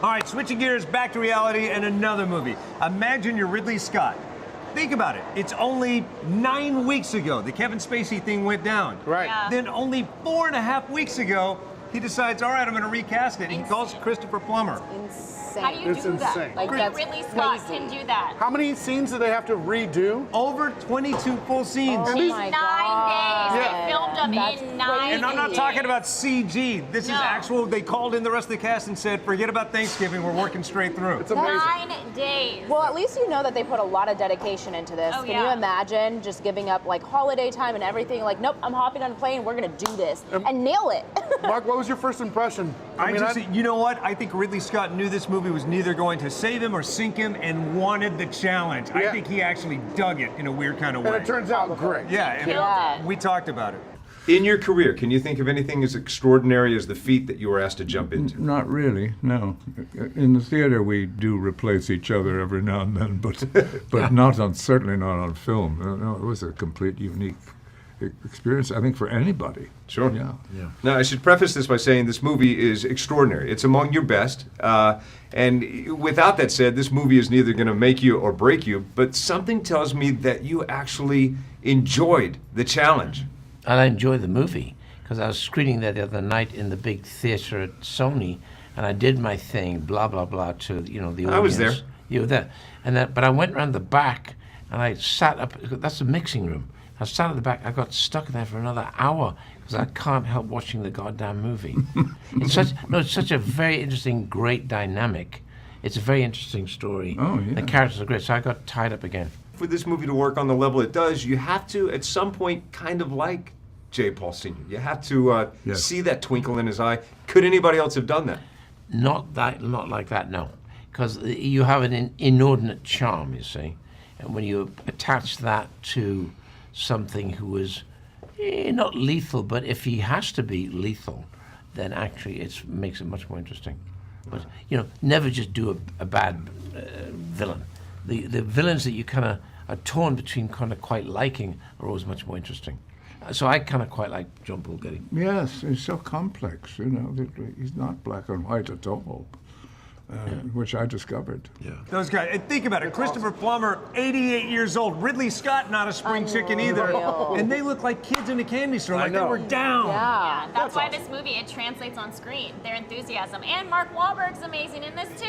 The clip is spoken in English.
All right, switching gears, back to reality and another movie. Imagine you're Ridley Scott. Think about it. It's only 9 weeks ago the Kevin Spacey thing went down. Right. Yeah. Then only 4.5 weeks ago, he decides, all right, I'm going to recast it. And he calls Christopher Plummer. Insane. How do you It's do that? insane. Like, Only that's Ridley Scott crazy. can do that. How many scenes do they have to redo? Over 22 full scenes. Oh In my 9 God. days. Yeah. They filmed them That's in 9 And I'm not days. talking about CG. This is No. actual, they called in the rest of the cast and said, forget about Thanksgiving, we're working straight through. It's amazing. 9 days. Well, at least you know that they put a lot of dedication into this. Oh, Can yeah. you imagine just giving up like holiday time and everything? Like, nope, I'm hopping on a plane. We're gonna do this and nail it. Mark, what was your first impression? You know what? I think Ridley Scott knew this movie was neither going to save him or sink him and wanted the challenge. I Yeah. think he actually dug it in a weird kind of and way. it turns out great. Yeah, and Yeah. we talked about it. In your career, can you think of anything as extraordinary as the feat that you were asked to jump into? Not really, no. In the theater, we do replace each other every now and then, but not on, certainly not on film. No, it was a complete unique experience, I think, for anybody. Sure. Yeah. Now, I should preface this by saying this movie is extraordinary. It's among your best. And without that said, this movie is neither going to make you or break you, but something tells me that you actually enjoyed the challenge. And I enjoyed the movie because I was screening that the other night in the big theater at Sony, and I did my thing, blah blah blah, to the audience. I was there. You were there, but I went around the back and I sat up. That's the mixing room. I sat at the back. I got stuck there for another hour because I can't help watching the goddamn movie. It's such a very interesting, great dynamic. It's a very interesting story. Oh, yeah. The characters are great, so I got tied up again. For this movie to work on the level it does, you have to, at some point, kind of like J. Paul Sr. You have to Yes. see that twinkle in his eye. Could anybody else have done that? Not like that, no. Because you have an inordinate charm, you see. And when you attach that to something who is not lethal, but if he has to be lethal, then actually it makes it much more interesting. But, never just do a bad villain. The villains that you kind of are torn between kind of quite liking are always much more interesting. So I kind of quite like John Paul Getty. Yes, he's so complex, that he's not black and white at all, which I discovered. Yeah. Those guys, and think about it. Christopher Plummer, 88 years old. Ridley Scott, not a spring chicken either. Unreal. And they look like kids in a candy store, like they know. were down. Yeah. That's why this movie, it translates on screen. Their enthusiasm. And Mark Wahlberg's amazing in this too.